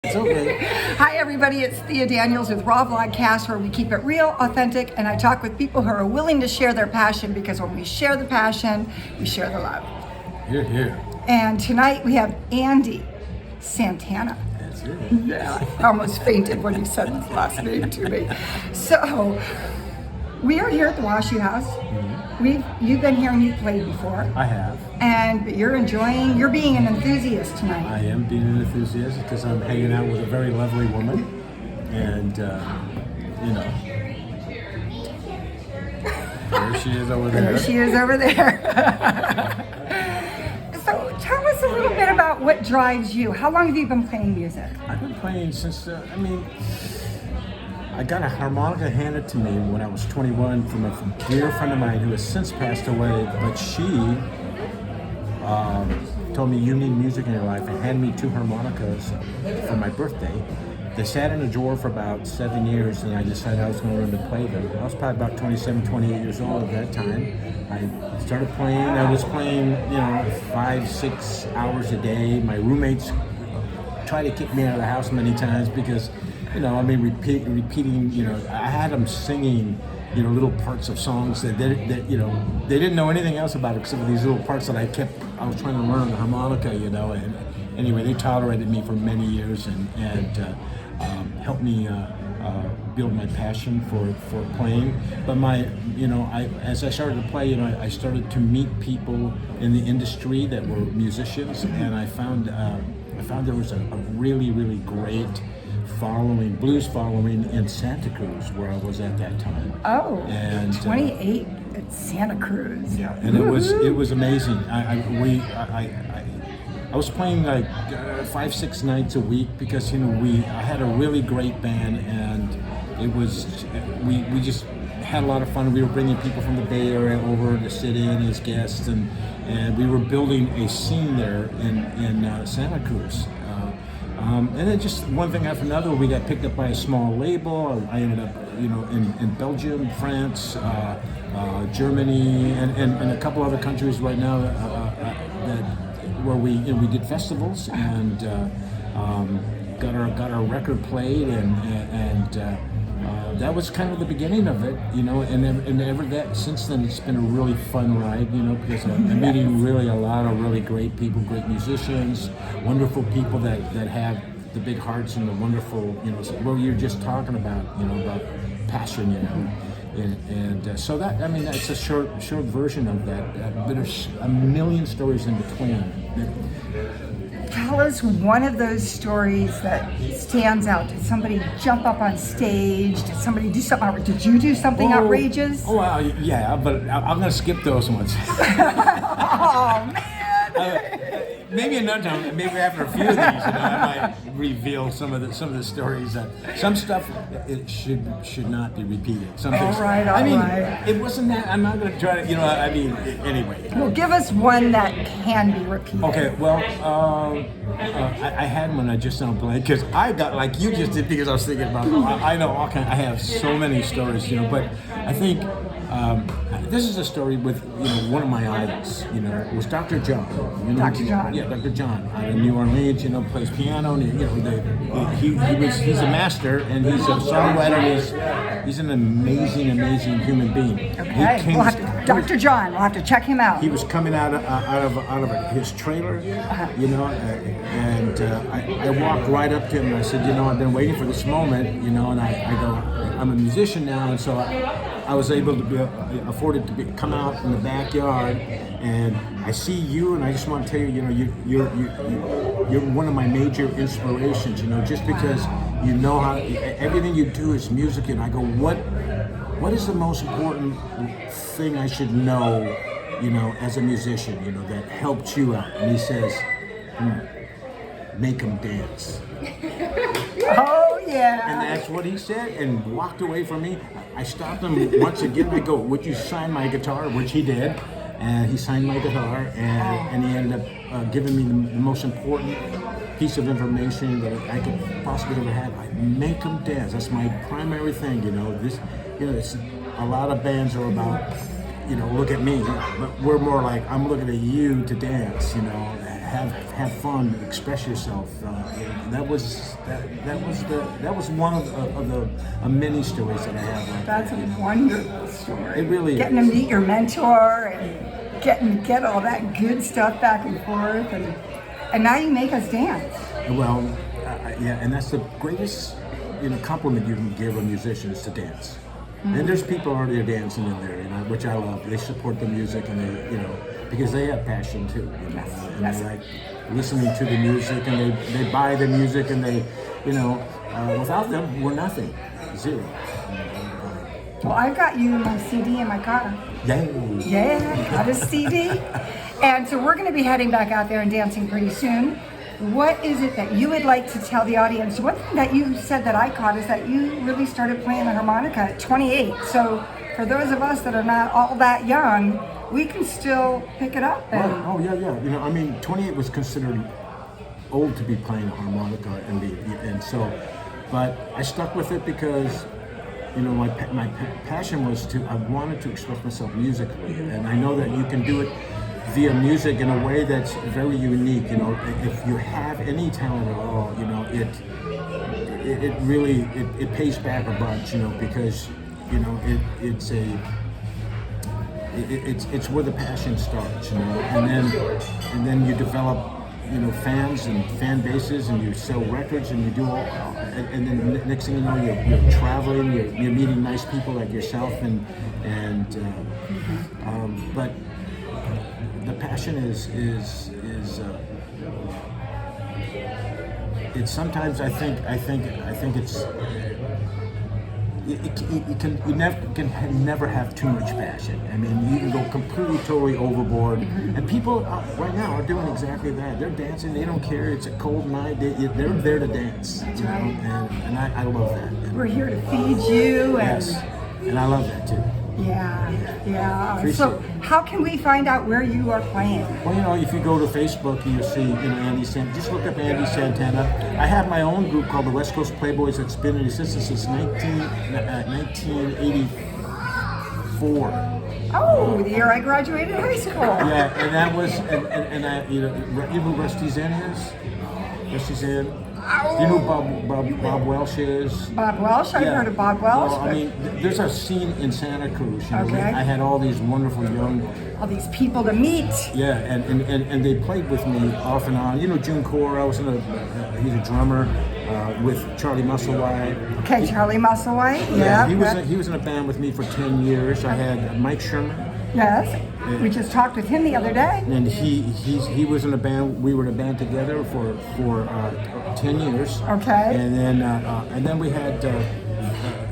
It's okay. Hi everybody, it's Thea Daniels with R.A.W.Vlogcast, where we keep it real, authentic, and I talk with people who are willing to share their passion, because when we share the passion, we share the love. Here, here. And tonight we have Andy Santana. That's it. Yeah, I almost fainted when he said his last name to me. So, we are here at the Washi House. You've been here and you've played before. I have. And you're being an enthusiast tonight. I am being an enthusiast because I'm hanging out with a very lovely woman. And, there she is over there. There she is over there. So tell us a little bit about what drives you. How long have you been playing music? I've been playing since, I got a harmonica handed to me when I was 21 from a dear friend of mine who has since passed away, but she told me, you need music in your life, and handed me 2 harmonicas for my birthday. They sat in a drawer for about 7 years, and I decided I was going to learn to play them. I was probably about 27, 28 years old at that time. I started playing. I was playing, 5, 6 hours a day. My roommates tried to kick me out of the house many times because, repeating, I had them singing, little parts of songs that they didn't know anything else about it except for these little parts that I was trying to learn on the harmonica, and anyway, they tolerated me for many years and helped me build my passion for playing. But as I started to play, I started to meet people in the industry that were musicians, and I found there was a really, really great blues following in Santa Cruz, where I was at that time. Oh, and 28 at Santa Cruz. Yeah, and it was amazing. I was playing like 5, 6 nights a week because I had a really great band, and it was we just had a lot of fun. We were bringing people from the Bay Area over to sit in as guests, and we were building a scene there in Santa Cruz. And then just one thing after another, we got picked up by a small label. I ended up, in Belgium, France, Germany, and a couple other countries right now where we did festivals and got our record played, and that was kind of the beginning of it, and ever that since then it's been a really fun ride, because I'm meeting really a lot of really great people, great musicians, wonderful people that have the big hearts and the wonderful, what you're just talking about, about passion, and so that's a short version of that, but there's a million stories in between. Tell us one of those stories that stands out. Did somebody jump up on stage? Did somebody do something? Did you do something outrageous? Yeah, but I'm going to skip those ones. Oh, man. Maybe another time, maybe after a few of these, I might reveal some of the stories. Some stuff it should not be repeated. Some things. All right. It wasn't that. I'm not going to try to. Anyway. Well, give us one that can be repeated. Okay. Well, I had one I just don't play because I got like you just did because I was thinking about. I know all kind. I have so many stories, but I think. This is a story with one of my idols. It was Dr. John. Dr. John. Yeah, Dr. John out of New Orleans. Plays piano. And, he's a master, and he's a songwriter. He's an amazing human being. Okay. Dr. John. We'll have to check him out. He was coming out of his trailer, and I walked right up to him and I said, I've been waiting for this moment, and I go, I'm a musician now, and so I was able to be afforded to come out in the backyard, and I see you, and I just want to tell you, you're one of my major inspirations, just because how everything you do is music, and I go, what is the most important thing I should know, as a musician, that helped you out? And he says, make them dance. Oh, yeah. And that's what he said, and walked away from me. I stopped him once again. I go, would you sign my guitar? Which he did. And he signed my guitar, and he ended up giving me the most important piece of information that I could possibly ever have. I make them dance. That's my primary thing, it's a lot of bands are about, look at me, but we're more like, I'm looking at you to dance, have fun, express yourself. That was one of the many stories that I have. Like That's a wonderful story. It really getting is. to meet your mentor and getting to get all that good stuff back and forth, and now you make us dance. Well, yeah, and that's the greatest compliment you can give a musician is to dance. And there's people already dancing in there, which I love. They support the music, and they, because they have passion too. And they like listening to the music, and they buy the music, and they, without them, we're nothing, zero. Well, I've got you my CD in my car. Yay! Yeah, got a CD. And so we're going to be heading back out there and dancing pretty soon. What is it that you would like to tell the audience? One thing that you said that I caught is that you really started playing the harmonica at 28. So for those of us that are not all that young, we can still pick it up. And Oh yeah. 28 was considered old to be playing a harmonica, and so, but I stuck with it because my passion was I wanted to express myself musically, and I know that you can do it via music in a way that's very unique. If you have any talent at all, it really pays back a bunch, because it's where the passion starts, and then you develop fans and fan bases, and you sell records, and you do all, and then next thing you know, you're traveling, you're meeting nice people like yourself, but the passion is it's sometimes I think it's you can never have too much passion. I mean, you can go completely, totally overboard. And people right now are doing exactly that. They're dancing. They don't care. It's a cold night. They're there to dance. That's right. And I love that. we're here to feed you. And Yes, and I love that too. Yeah. Appreciate So it. how can we find out where you are playing? Well, if you go to Facebook, you'll see, Andy Santana. Just look up Andy Santana. I have my own group called the West Coast Playboys that's been in existence since 1984. Oh, the year I graduated high school. Yeah, and that was, and I, even Rusty Zen is. Rusty Zen. Do you know who Bob Welsh is? Bob Welsh? I've heard of Bob Welsh. Well, I mean, there's a scene in Santa Cruz. Okay. I had all these wonderful young. All these people to meet. Yeah, and they played with me off and on. June Core, he's a drummer with Charlie Musselwhite. Okay, Charlie Musselwhite. Yeah, Yeah. he was in a band with me for 10 years. I had Mike Sherman. Yes. We just talked with him the other day. And he was in a band. We were in a band together for 10 years. Okay. And then we had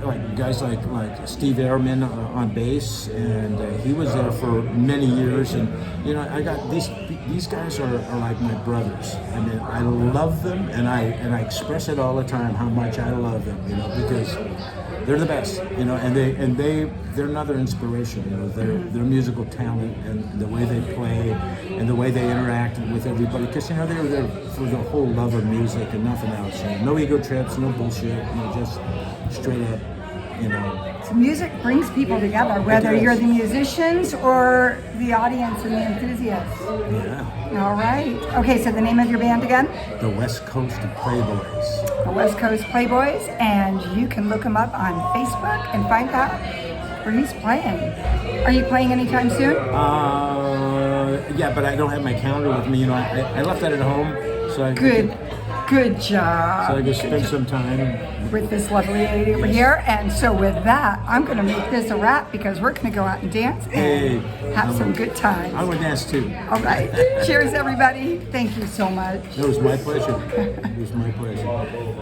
like guys like Steve Ehrman on bass, and he was there for many years. And I got these guys are like my brothers. I mean, I love them, and I express it all the time how much I love them. Because they're the best. And they're another inspiration. Their musical talent and the way they play and the way they interact with everybody. Because they're there for the whole love of music and nothing else. No ego trips, no bullshit. Just straight up. So music brings people together, whether you're the musicians or the audience and the enthusiasts. Yeah. All right. Okay, so the name of your band again? The West Coast Playboys. The West Coast Playboys, and you can look him up on Facebook and find out where he's playing. Are you playing anytime soon? Yeah, but I don't have my calendar with me. I left that at home, so I Good job. So I could spend some time with this lovely lady over here. And so with that, I'm going to make this a wrap because we're going to go out and dance and have some good times. I would dance too. All right. Cheers, everybody. Thank you so much. It was my pleasure. It was my pleasure.